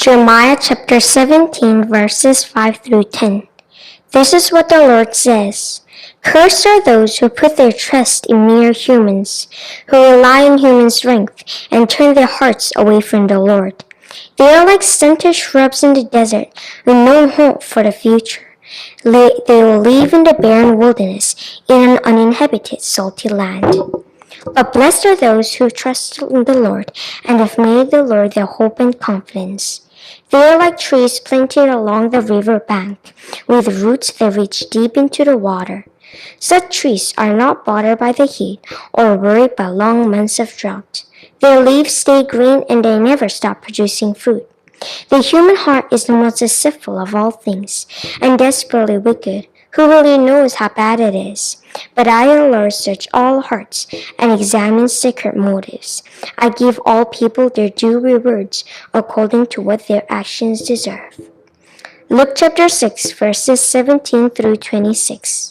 Jeremiah chapter 17 verses 5 through 10. This is what the Lord says. Cursed are those who put their trust in mere humans, who rely on human strength and turn their hearts away from the Lord. They are like stunted shrubs in the desert with no hope for the future. They will live in the barren wilderness in an uninhabited salty land. But blessed are those who trust in the Lord and have made the Lord their hope and confidence. They are like trees planted along the river bank, with roots that reach deep into the water. Such trees are not bothered by the heat or worried by long months of drought. Their leaves stay green and they never stop producing fruit. The human heart is the most deceitful of all things, and desperately wicked. Who really knows how bad it is? But I, the Lord, search all hearts and examine secret motives. I give all people their due rewards according to what their actions deserve. Luke chapter 6, verses 17 through 26.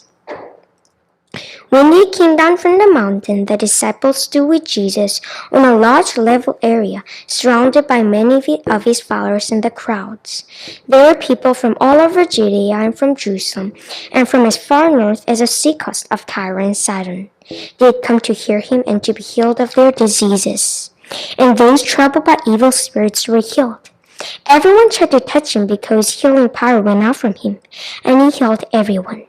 When they came down from the mountain, the disciples stood with Jesus on a large level area, surrounded by many of his followers and the crowds. There were people from all over Judea and from Jerusalem, and from as far north as the seacoast of Tyre and Sidon. They had come to hear him and to be healed of their diseases. And those troubled by evil spirits were healed. Everyone tried to touch him because healing power went out from him, and he healed everyone.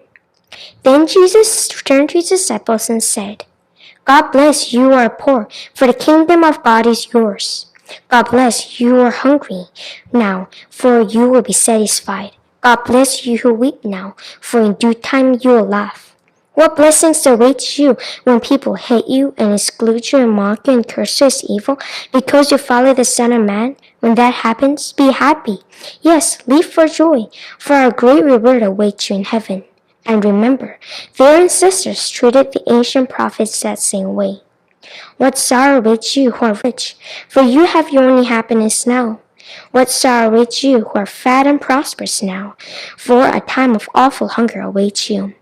Then Jesus turned to his disciples and said, God bless you who are poor, for the kingdom of God is yours. God bless you who are hungry now, for you will be satisfied. God bless you who weep now, for in due time you will laugh. What blessings await you when people hate you and exclude you and mock you and curse you as evil because you follow the Son of Man? When that happens, be happy. Yes, leap for joy, for a great reward awaits you in heaven. And remember, their ancestors treated the ancient prophets that same way. What sorrow awaits you who are rich, for you have your only happiness now. What sorrow awaits you who are fat and prosperous now, for a time of awful hunger awaits you.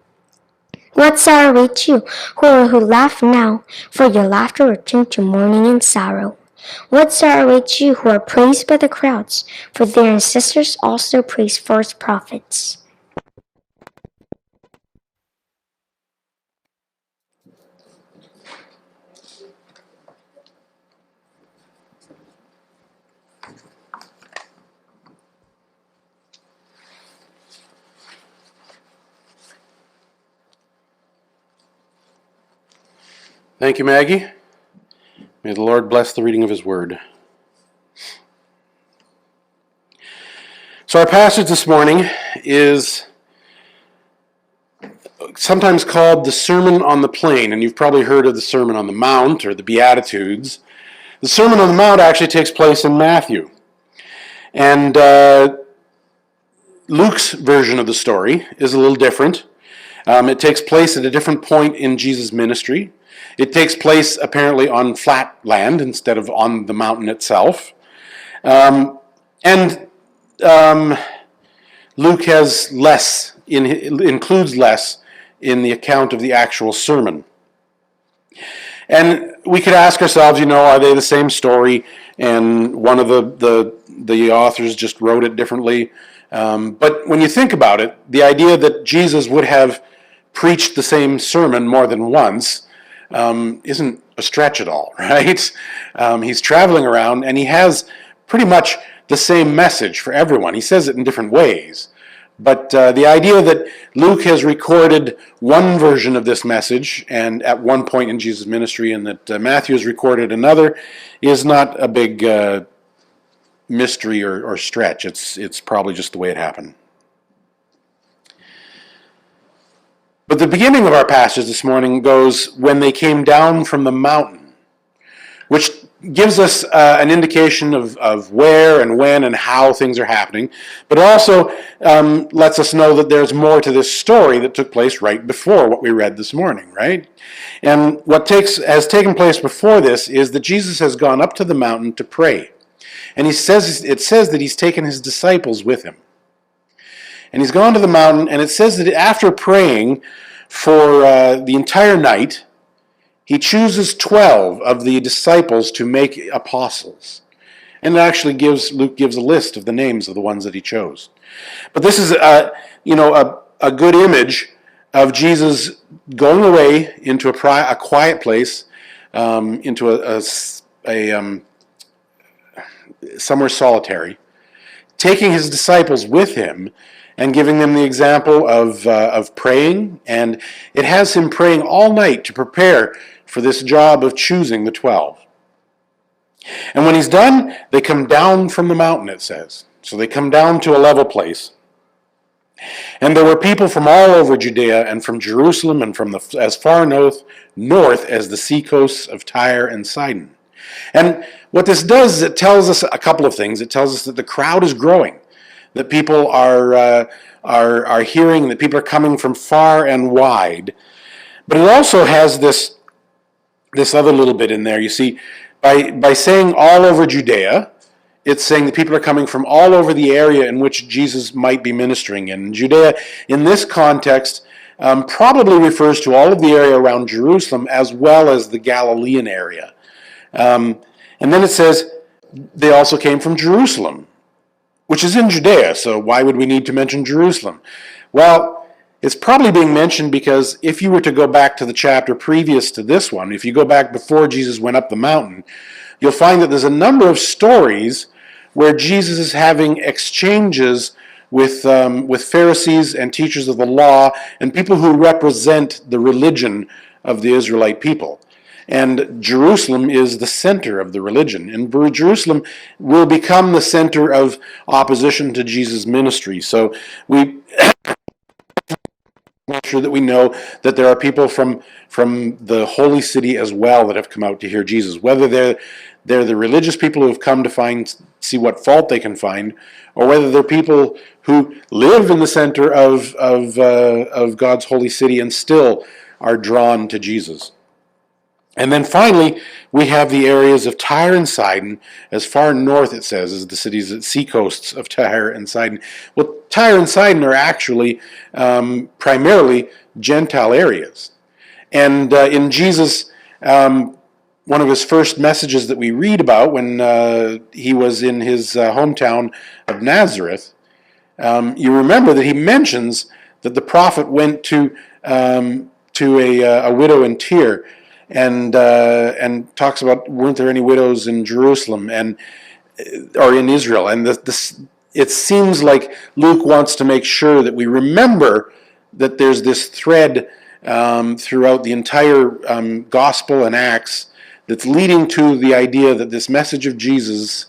What sorrow awaits you who laugh now, for your laughter will turn to mourning and sorrow. What sorrow awaits you who are praised by the crowds, for their ancestors also praised false prophets. Thank you, Maggie. May the Lord bless the reading of his word. So our passage this morning is sometimes called the Sermon on the Plain, and you've probably heard of the Sermon on the Mount or the Beatitudes. The Sermon on the Mount actually takes place in Matthew. And Luke's version of the story is a little different. It takes place at a different point in Jesus' ministry. It takes place apparently on flat land instead of on the mountain itself. Luke has includes less in the account of the actual sermon. And we could ask ourselves, are they the same story and one of the authors just wrote it differently? But when you think about it, the idea that Jesus would have preached the same sermon more than once isn't a stretch at all, right? He's traveling around and he has pretty much the same message for everyone. He says it in different ways. But the idea that Luke has recorded one version of this message and at one point in Jesus' ministry and that Matthew has recorded another is not a big mystery or stretch. It's probably just the way it happened. But the beginning of our passage this morning goes, when they came down from the mountain, which gives us an indication of where and when and how things are happening, but also lets us know that there's more to this story that took place right before what we read this morning, right? And what has taken place before this is that Jesus has gone up to the mountain to pray. And it says that he's taken his disciples with him. And he's gone to the mountain, and it says that after praying for the entire night, he chooses 12 of the disciples to make apostles. And Luke gives a list of the names of the ones that he chose. But this is a good image of Jesus going away into a quiet place, into somewhere solitary, taking his disciples with him and giving them the example of praying. And it has him praying all night to prepare for this job of choosing the 12. And when he's done, they come down from the mountain, it says. So they come down to a level place. And there were people from all over Judea and from Jerusalem and from as far north as the seacoasts of Tyre and Sidon. And what this does is it tells us a couple of things. It tells us that the crowd is growing, that people are hearing, that people are coming from far and wide. But it also has this other little bit in there. You see, by saying all over Judea, it's saying that people are coming from all over the area in which Jesus might be ministering in. Judea, in this context, probably refers to all of the area around Jerusalem as well as the Galilean area. And then it says they also came from Jerusalem, which is in Judea, so why would we need to mention Jerusalem? Well, it's probably being mentioned because if you were to go back to the chapter previous to this one, if you go back before Jesus went up the mountain, you'll find that there's a number of stories where Jesus is having exchanges with Pharisees and teachers of the law and people who represent the religion of the Israelite people. And Jerusalem is the center of the religion. And Jerusalem will become the center of opposition to Jesus' ministry. So we make sure that we know that there are people from the holy city as well that have come out to hear Jesus, whether they're the religious people who have come to see what fault they can find, or whether they're people who live in the center of God's holy city and still are drawn to Jesus. And then finally, we have the areas of Tyre and Sidon, as far north, it says, as the cities at seacoasts of Tyre and Sidon. Well, Tyre and Sidon are actually primarily Gentile areas. And in Jesus, one of his first messages that we read about when he was in his hometown of Nazareth, you remember that he mentions that the prophet went to a widow in Tyre, and talks about, weren't there any widows in Jerusalem or in Israel? And it seems like Luke wants to make sure that we remember that there's this thread throughout the entire Gospel and Acts that's leading to the idea that this message of Jesus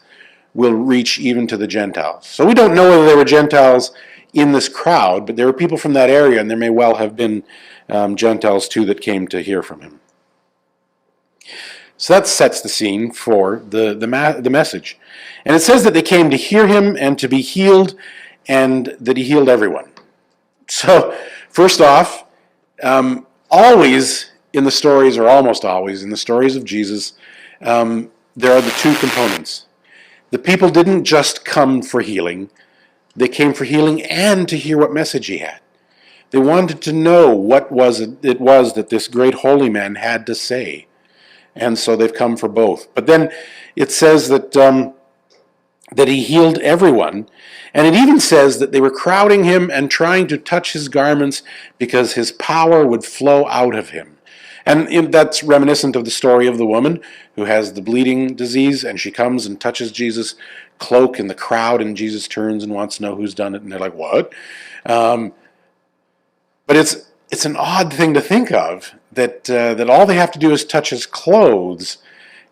will reach even to the Gentiles. So we don't know whether there were Gentiles in this crowd, but there were people from that area, and there may well have been Gentiles too that came to hear from him. So that sets the scene for the message. And it says that they came to hear him and to be healed, and that he healed everyone. So, first off, always in the stories, or almost always in the stories of Jesus, there are the two components. The people didn't just come for healing. They came for healing and to hear what message he had. They wanted to know what it was that this great holy man had to say. And so they've come for both. But then it says that he healed everyone. And it even says that they were crowding him and trying to touch his garments because his power would flow out of him. And that's reminiscent of the story of the woman who has the bleeding disease, and she comes and touches Jesus' cloak in the crowd, and Jesus turns and wants to know who's done it, and they're like, what? But it's an odd thing to think of, that all they have to do is touch his clothes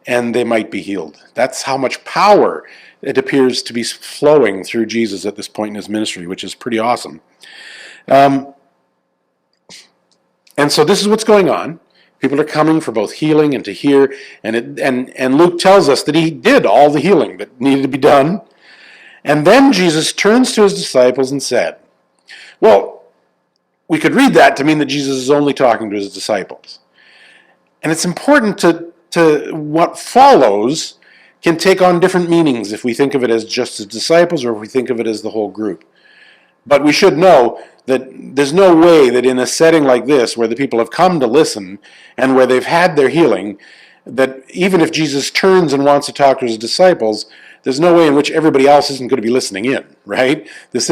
and they might be healed. That's how much power it appears to be flowing through Jesus at this point in his ministry, which is pretty awesome. And so this is what's going on. People are coming for both healing and to hear, and Luke tells us that he did all the healing that needed to be done. And then Jesus turns to his disciples and said, well, we could read that to mean that Jesus is only talking to his disciples. And it's important to what follows can take on different meanings if we think of it as just his disciples or if we think of it as the whole group. But we should know that there's no way that in a setting like this, where the people have come to listen and where they've had their healing, that even if Jesus turns and wants to talk to his disciples, there's no way in which everybody else isn't going to be listening in, right? This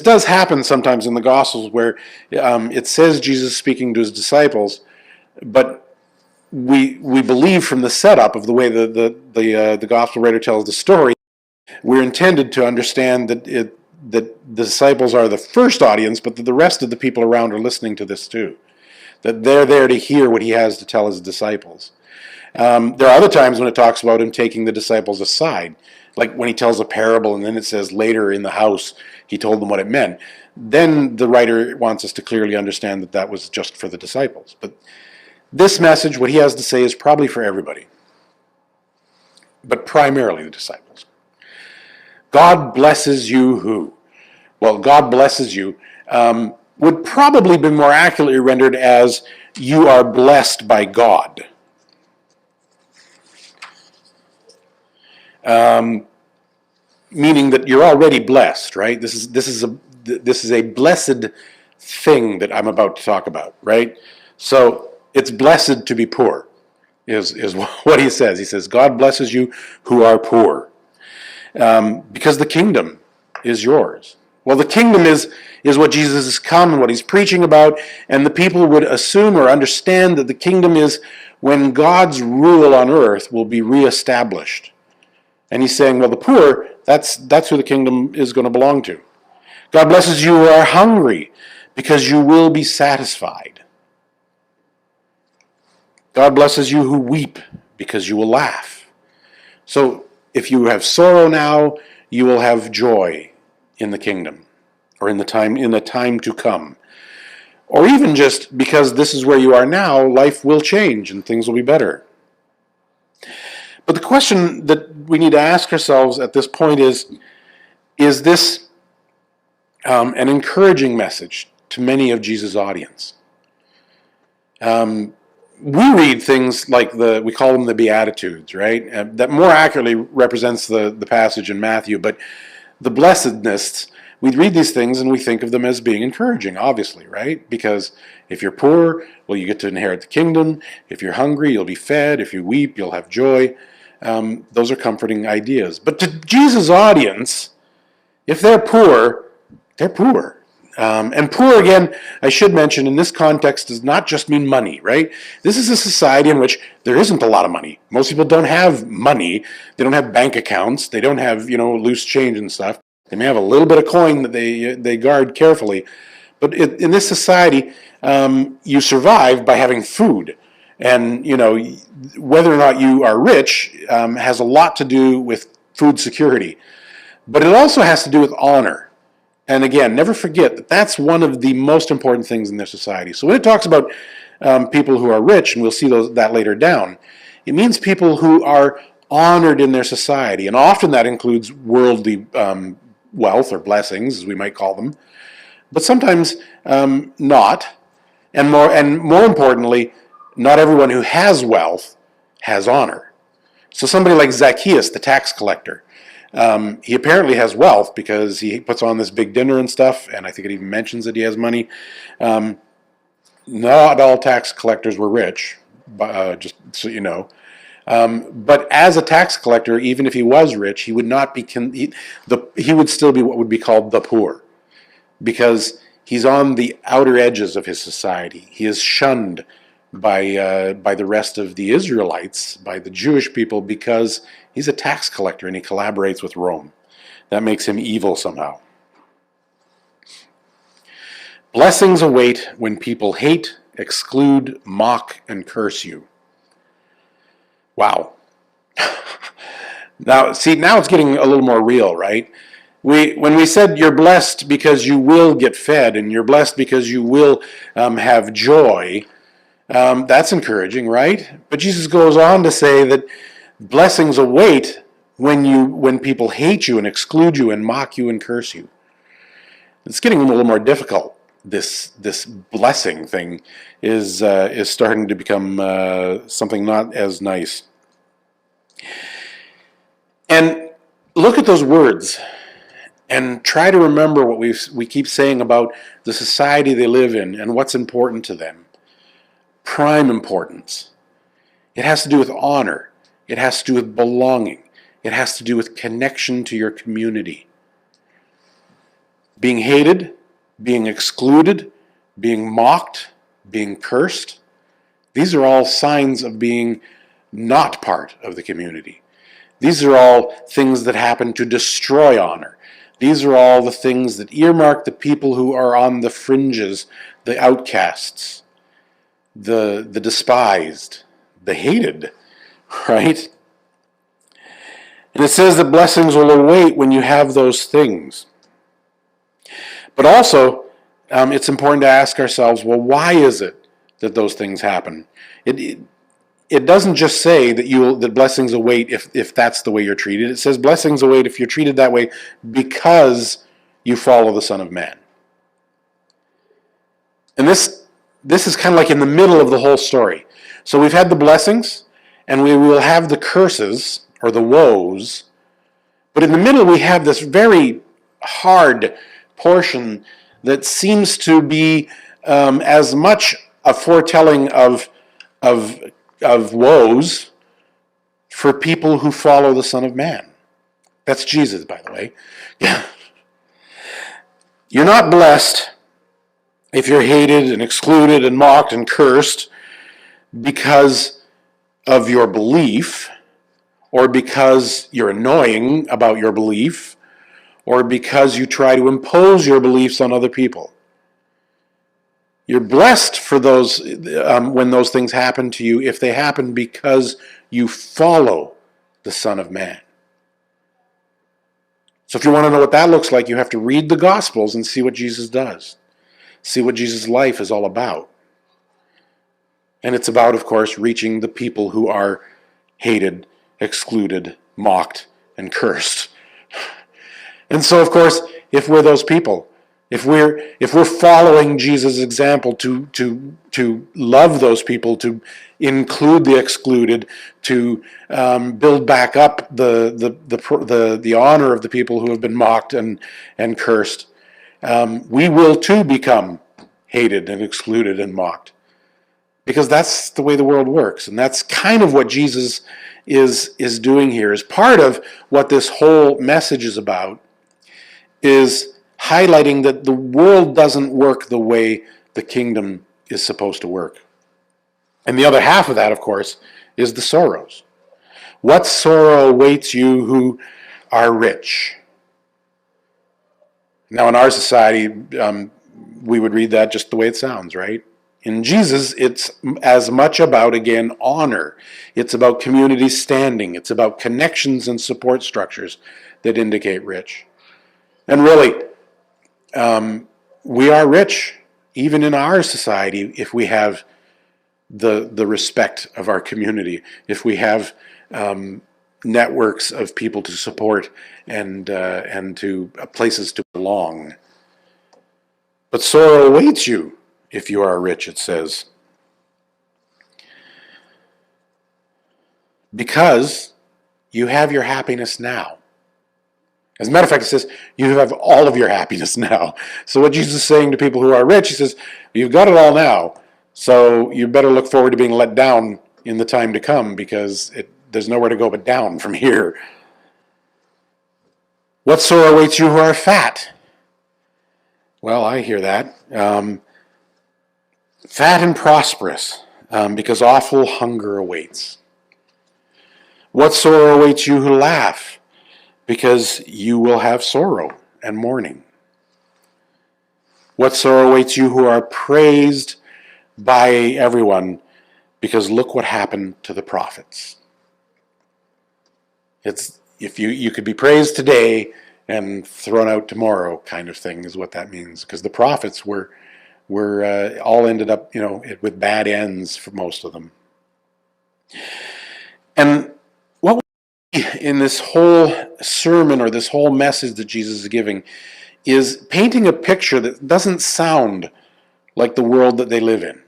does happen sometimes in the Gospels where it says Jesus speaking to his disciples, but we believe from the setup of the way the Gospel writer tells the story, we're intended to understand that the disciples are the first audience, but that the rest of the people around are listening to this too. That they're there to hear what he has to tell his disciples. There are other times when it talks about him taking the disciples aside, like when he tells a parable and then it says later in the house he told them what it meant. Then the writer wants us to clearly understand that that was just for the disciples. But this message, what he has to say, is probably for everybody, but primarily the disciples. God blesses you who? Well, God blesses you would probably be more accurately rendered as you are blessed by God. Meaning that you're already blessed, right? This is a blessed thing that I'm about to talk about, right? So it's blessed to be poor, is what he says. He says, God blesses you who are poor, because the kingdom is yours. Well, the kingdom is what Jesus has come and what he's preaching about, and the people would assume or understand that the kingdom is when God's rule on earth will be reestablished. And he's saying, well, the poor, that's who the kingdom is going to belong to. God blesses you who are hungry, because you will be satisfied. God blesses you who weep, because you will laugh. So if you have sorrow now, you will have joy in the kingdom, or in the time to come. Or even just because this is where you are now, life will change and things will be better. But the question that we need to ask ourselves at this point is this an encouraging message to many of Jesus' audience? We read things like we call them the Beatitudes, right? That more accurately represents the passage in Matthew, but the blessedness, we read these things and we think of them as being encouraging, obviously, right? Because if you're poor, well, you get to inherit the kingdom. If you're hungry, you'll be fed. If you weep, you'll have joy. Those are comforting ideas. But to Jesus' audience, if they're poor, they're poor. And poor, again, I should mention, in this context, does not just mean money, right? This is a society in which there isn't a lot of money. Most people don't have money. They don't have bank accounts. They don't have, loose change and stuff. They may have a little bit of coin that they guard carefully. But in this society, you survive by having food. And, whether or not you are rich has a lot to do with food security. But it also has to do with honor. And again, never forget that that's one of the most important things in their society. So when it talks about people who are rich, and we'll see that later down, it means people who are honored in their society. And often that includes worldly wealth or blessings, as we might call them. But sometimes not. And more importantly, not everyone who has wealth has honor. So somebody like Zacchaeus, the tax collector, he apparently has wealth because he puts on this big dinner and stuff, and I think it even mentions that he has money. Not all tax collectors were rich, just so you know. But as a tax collector, even if he was rich, he would not be he would still be what would be called the poor, because he's on the outer edges of his society. He is shunned by the rest of the Israelites, by the Jewish people, because he's a tax collector and he collaborates with Rome. That makes him evil somehow. Blessings await when people hate, exclude, mock, and curse you. Wow. Now it's getting a little more real, right? When we said you're blessed because you will get fed and you're blessed because you will have joy, that's encouraging, right? But Jesus goes on to say that blessings await when people hate you and exclude you and mock you and curse you. It's getting a little more difficult. This blessing thing is starting to become something not as nice. And look at those words and try to remember what we keep saying about the society they live in and what's important to them. Prime importance. It has to do with honor. It has to do with belonging. It has to do with connection to your community. Being hated, being excluded, being mocked, being cursed, these are all signs of being not part of the community. These are all things that happen to destroy honor. These are all the things that earmark the people who are on the fringes, the outcasts, the despised, the hated, right? And it says that blessings will await when you have those things. But also, it's important to ask ourselves, well, why is it that those things happen? It doesn't just say that blessings await if that's the way you're treated. It says blessings await if you're treated that way because you follow the Son of Man. And this is kind of like in the middle of the whole story. So we've had the blessings, and we will have the curses, or the woes, but in the middle we have this very hard portion that seems to be as much a foretelling of woes for people who follow the Son of Man. That's Jesus, by the way. Yeah. You're not blessed if you're hated and excluded and mocked and cursed because of your belief, or because you're annoying about your belief, or because you try to impose your beliefs on other people. You're blessed for those when those things happen to you, if they happen because you follow the Son of Man. So if you want to know what that looks like, you have to read the Gospels and see what Jesus does. See what Jesus' life is all about. And it's about, of course, reaching the people who are hated, excluded, mocked, and cursed. And so, of course, if we're those people, if we're following Jesus' example to love those people, to include the excluded, to build back up the honor of the people who have been mocked and cursed, we will too become hated and excluded and mocked, because that's the way the world works, and that's kind of what Jesus is doing here. Is part of what this whole message is about, is highlighting that the world doesn't work the way the kingdom is supposed to work. And the other half of that, of course, is the sorrows. What sorrow awaits you who are rich? Now, in our society, we would read that just the way it sounds, right? In Jesus, it's as much about, again, honor. It's about community standing. It's about connections and support structures that indicate rich. And really, we are rich, even in our society, if we have the respect of our community, if we have networks of people to support and to places to belong. But sorrow awaits you if you are rich, it says, because you have your happiness now. As a matter of fact, it says you have all of your happiness now. So what Jesus is saying to people who are rich, he says, you've got it all now, so you better look forward to being let down in the time to come, because there's nowhere to go but down from here. What sorrow awaits you who are fat? Well, I hear that. Fat and prosperous, because awful hunger awaits. What sorrow awaits you who laugh? Because you will have sorrow and mourning. What sorrow awaits you who are praised by everyone? Because look what happened to the prophets. It's if you could be praised today and thrown out tomorrow, kind of thing, is what that means. Because the prophets were all ended up, with bad ends for most of them. And what in this whole sermon, or this whole message that Jesus is giving, is painting a picture that doesn't sound like the world that they live in.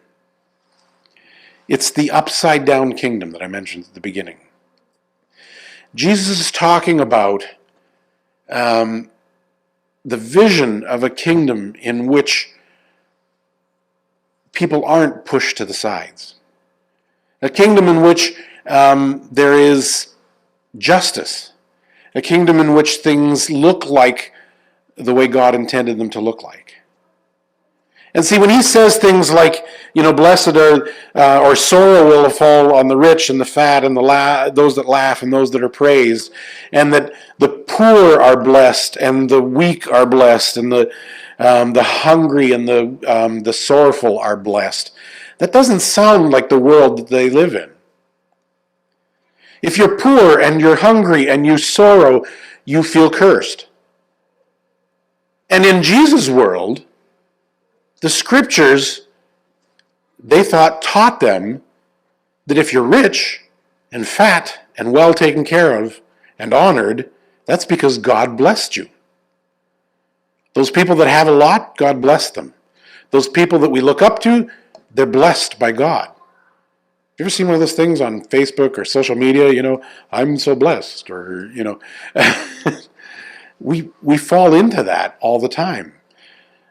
It's the upside down kingdom that I mentioned at the beginning. Jesus is talking about the vision of a kingdom in which people aren't pushed to the sides. A kingdom in which there is justice. a kingdom in which things look like the way God intended them to look like. And see, when he says things like, blessed are, or sorrow will fall on the rich and the fat and those that laugh and those that are praised, and that the poor are blessed and the weak are blessed and the hungry and the sorrowful are blessed, that doesn't sound like the world that they live in. If you're poor and you're hungry and you sorrow, you feel cursed. And in Jesus' world, the scriptures, they taught them that if you're rich and fat and well taken care of and honored, that's because God blessed you. Those people that have a lot, God blessed them. Those people that we look up to, they're blessed by God. You ever seen one of those things on Facebook or social media, I'm so blessed, or, we fall into that all the time.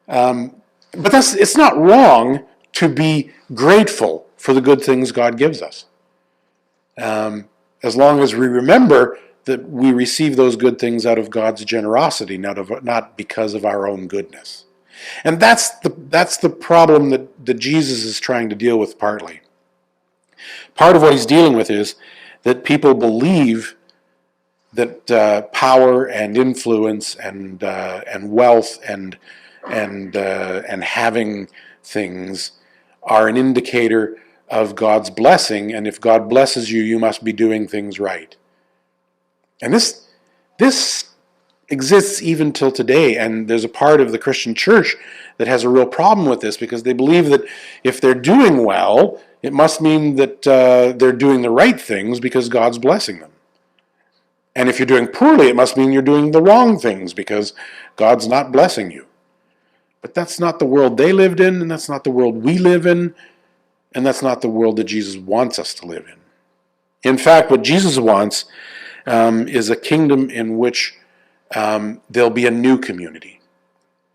But it's not wrong to be grateful for the good things God gives us. As long as we remember that we receive those good things out of God's generosity, not because of our own goodness. And that's the problem that Jesus is trying to deal with partly. Part of what he's dealing with is that people believe that power and influence and wealth and having things are an indicator of God's blessing, and if God blesses you, you must be doing things right. And this exists even till today, and there's a part of the Christian church that has a real problem with this, because they believe that if they're doing well, it must mean that they're doing the right things because God's blessing them. And if you're doing poorly, it must mean you're doing the wrong things because God's not blessing you. But that's not the world they lived in, and that's not the world we live in, and that's not the world that Jesus wants us to live in. In fact, what Jesus wants is a kingdom in which there'll be a new community.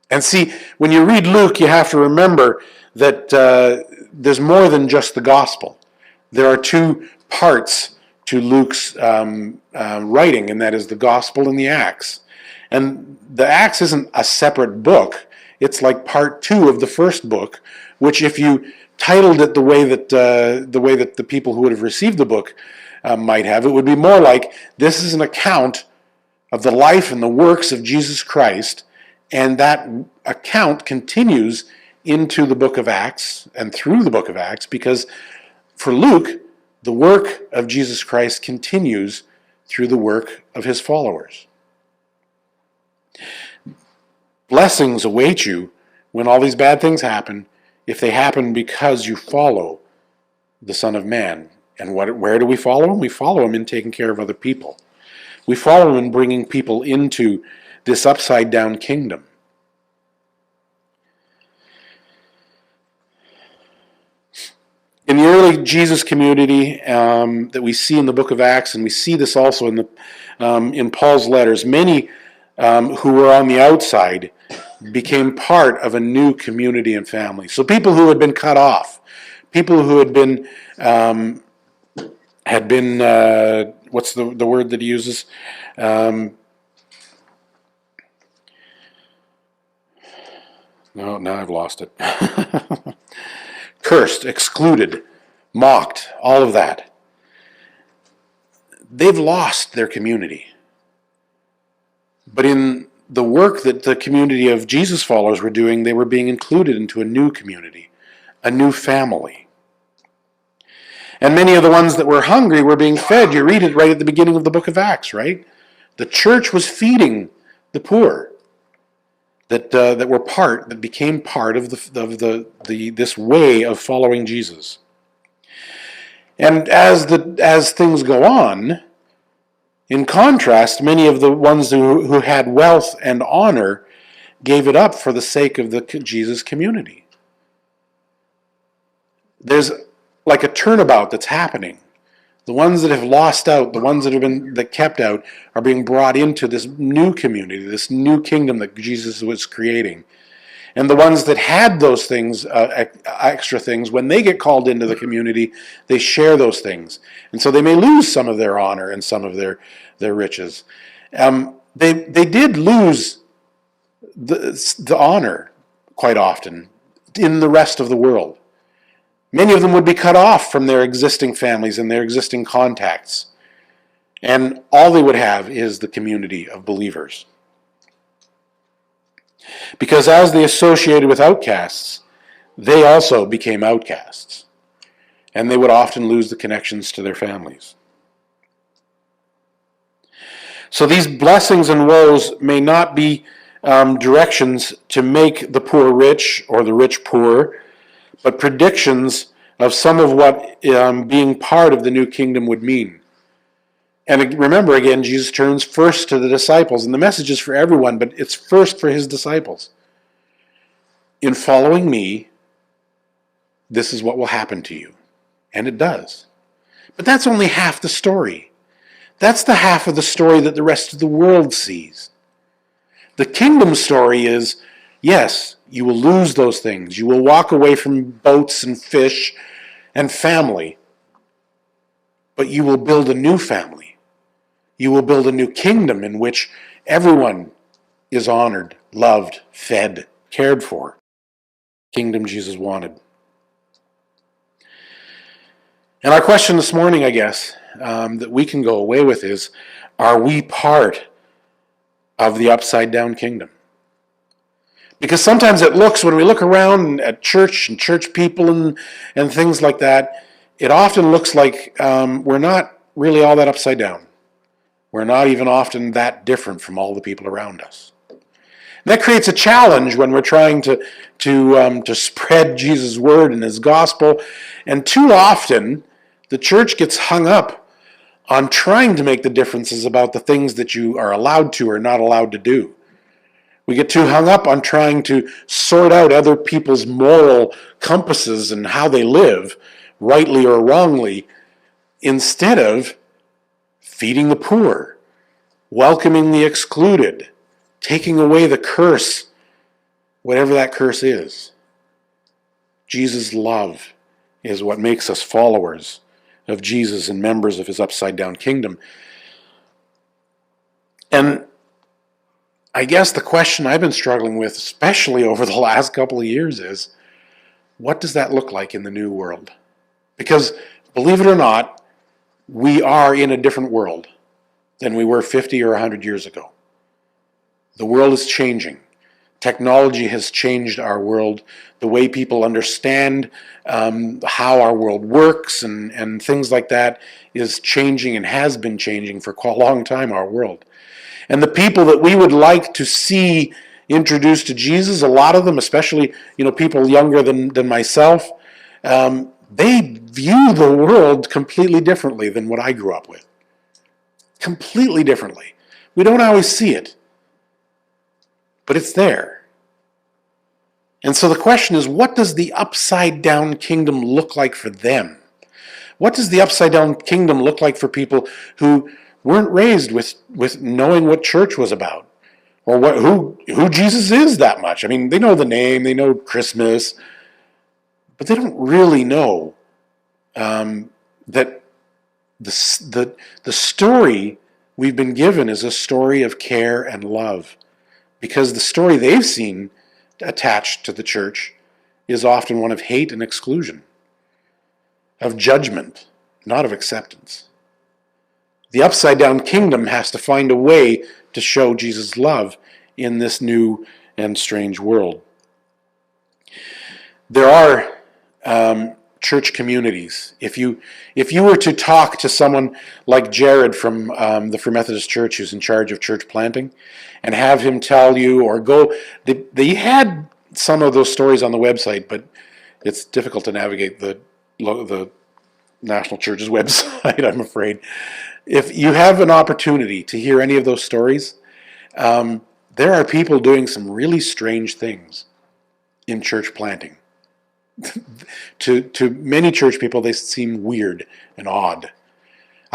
And see, when you read Luke, you have to remember that there's more than just the gospel. There are two parts to Luke's writing, and that is the gospel and the Acts. And the Acts isn't a separate book. It's like part 2 of the first book, which if you titled it the way that the people who would have received the book might have, it would be more like, this is an account of the life and the works of Jesus Christ, and that account continues into the book of Acts and through the book of Acts, because for Luke, the work of Jesus Christ continues through the work of his followers. Blessings await you when all these bad things happen, if they happen because you follow the Son of Man. And where do we follow him? We follow him in taking care of other people. We follow him in bringing people into this upside-down kingdom. In the early Jesus community that we see in the book of Acts, and we see this also in Paul's letters, many who were on the outside became part of a new community and family. So people who had been cut off, people who had been what's the word that he uses? No, now I've lost it. Cursed, excluded, mocked, all of that. They've lost their community. But in the work that the community of Jesus followers were doing, they were being included into a new community, a new family. And many of the ones that were hungry were being fed. You read it right at the beginning of the book of Acts, right? The church was feeding the poor that became part of this way of following Jesus. And as things go on, in contrast, many of the ones who had wealth and honor gave it up for the sake of the Jesus community. There's like a turnabout that's happening. The ones that have lost out, the ones that kept out, are being brought into this new community, this new kingdom that Jesus was creating. And the ones that had those things, extra things, when they get called into the community, they share those things. And so they may lose some of their honor and some of their riches. They did lose the honor quite often in the rest of the world. Many of them would be cut off from their existing families and their existing contacts. And all they would have is the community of believers. Because as they associated with outcasts, they also became outcasts. And they would often lose the connections to their families. So these blessings and woes may not be directions to make the poor rich or the rich poor, but predictions of some of what being part of the new kingdom would mean. And remember, again, Jesus turns first to the disciples, and the message is for everyone, but it's first for his disciples. In following me, this is what will happen to you. And it does. But that's only half the story. That's the half of the story that the rest of the world sees. The kingdom story is, yes, you will lose those things. You will walk away from boats and fish and family. But you will build a new family. You will build a new kingdom in which everyone is honored, loved, fed, cared for. Kingdom Jesus wanted. And our question this morning, I guess, that we can go away with is, are we part of the upside down kingdom? Because sometimes it looks, when we look around at church and church people and things like that, it often looks like we're not really all that upside down. We're not even often that different from all the people around us. And that creates a challenge when we're trying to spread Jesus' word and his gospel. And too often, the church gets hung up on trying to make the differences about the things that you are allowed to or not allowed to do. We get too hung up on trying to sort out other people's moral compasses and how they live, rightly or wrongly, instead of feeding the poor, welcoming the excluded, taking away the curse, whatever that curse is. Jesus' love is what makes us followers of Jesus and members of his upside down kingdom. And I guess the question I've been struggling with, especially over the last couple of years, is what does that look like in the new world? Because believe it or not, we are in a different world than we were 50 or 100 years ago. The world is changing. Technology has changed our world. The way people understand how our world works and things like that is changing and has been changing for quite a long time, our world. And the people that we would like to see introduced to Jesus, a lot of them, especially people younger than myself, they view the world completely differently than what I grew up with. Completely differently. We don't always see it, but it's there. And so the question is, what does the upside down kingdom look like for them? What does the upside down kingdom look like for people who weren't raised with knowing what church was about or who Jesus is that much? I mean, they know the name, they know Christmas, but they don't really know that the story we've been given is a story of care and love, because the story they've seen attached to the church is often one of hate and exclusion, of judgment, not of acceptance. The upside down kingdom has to find a way to show Jesus' love in this new and strange world. There are church communities. If you were to talk to someone like Jared from the Free Methodist Church, who's in charge of church planting, and have him tell you, or go, they had some of those stories on the website, but it's difficult to navigate the National Church's website, I'm afraid. If you have an opportunity to hear any of those stories, there are people doing some really strange things in church planting. To many church people, they seem weird and odd.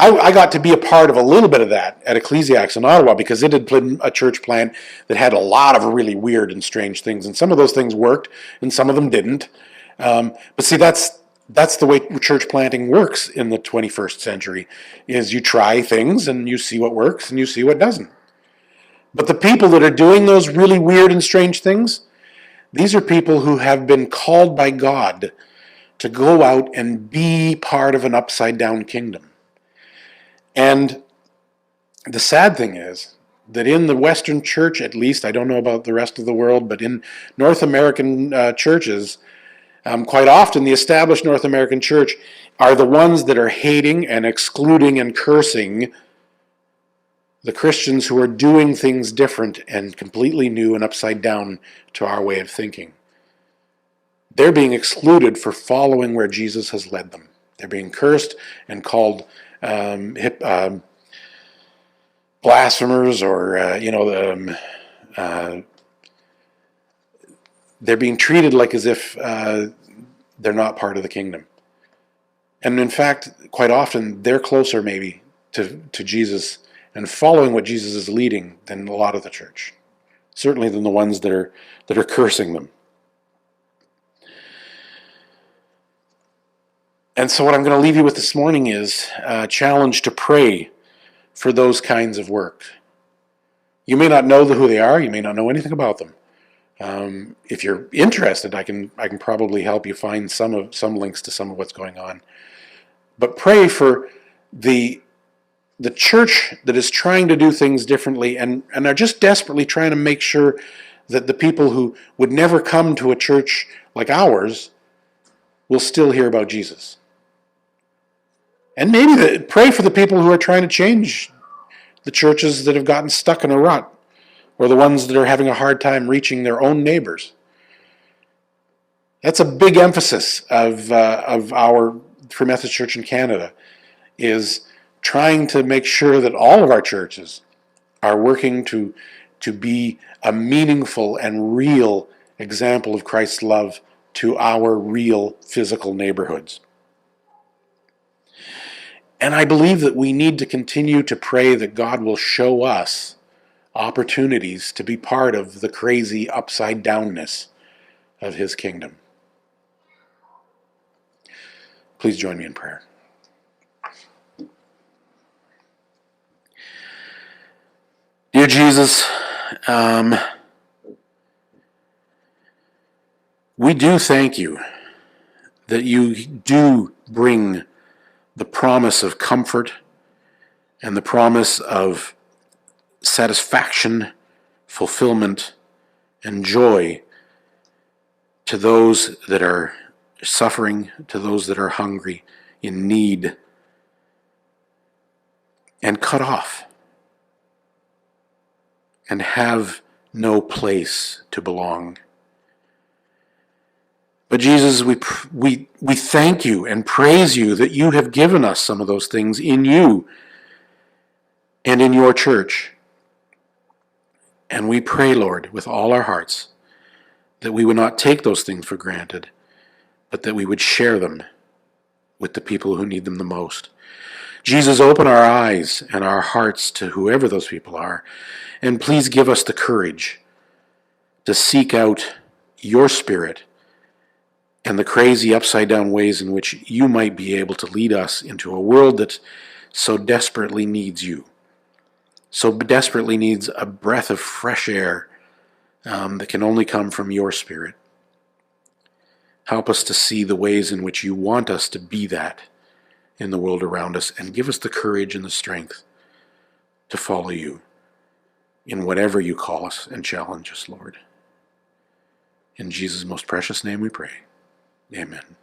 I got to be a part of a little bit of that at Ecclesiacs in Ottawa, because it had a church plant that had a lot of really weird and strange things, and some of those things worked and some of them didn't. But see, that's the way church planting works in the 21st century, is you try things and you see what works and you see what doesn't. But the people that are doing those really weird and strange things, these are people who have been called by God to go out and be part of an upside-down kingdom. And the sad thing is that in the Western church, at least, I don't know about the rest of the world, but in North American churches, quite often the established North American church are the ones that are hating and excluding and cursing the Christians who are doing things different and completely new and upside down to our way of thinking. They're being excluded for following where Jesus has led them. They're being cursed and called blasphemers, or they're being treated like as if they're not part of the kingdom. And in fact, quite often, they're closer maybe to Jesus and following what Jesus is leading than a lot of the church. Certainly than the ones that are cursing them. And so what I'm going to leave you with this morning is a challenge to pray for those kinds of work. You may not know who they are. You may not know anything about them. If you're interested, I can probably help you find some links to some of what's going on. But pray for the church that is trying to do things differently and are just desperately trying to make sure that the people who would never come to a church like ours will still hear about Jesus. And maybe pray for the people who are trying to change the churches that have gotten stuck in a rut, or the ones that are having a hard time reaching their own neighbors. That's a big emphasis of our Free Methodist Church in Canada, is trying to make sure that all of our churches are working to be a meaningful and real example of Christ's love to our real physical neighborhoods. And I believe that we need to continue to pray that God will show us opportunities to be part of the crazy upside-downness of His kingdom. Please join me in prayer. Dear Jesus, we do thank you that you do bring the promise of comfort and the promise of satisfaction, fulfillment, and joy to those that are suffering, to those that are hungry, in need, and cut off, and have no place to belong. But Jesus, we thank you and praise you that you have given us some of those things in you and in your church. And we pray, Lord, with all our hearts, that we would not take those things for granted, but that we would share them with the people who need them the most. Jesus, open our eyes and our hearts to whoever those people are, and please give us the courage to seek out your Spirit and the crazy upside-down ways in which you might be able to lead us into a world that so desperately needs you, so desperately needs a breath of fresh air that can only come from your Spirit. Help us to see the ways in which you want us to be that in the world around us, and give us the courage and the strength to follow you in whatever you call us and challenge us, Lord. In Jesus' most precious name we pray. Amen.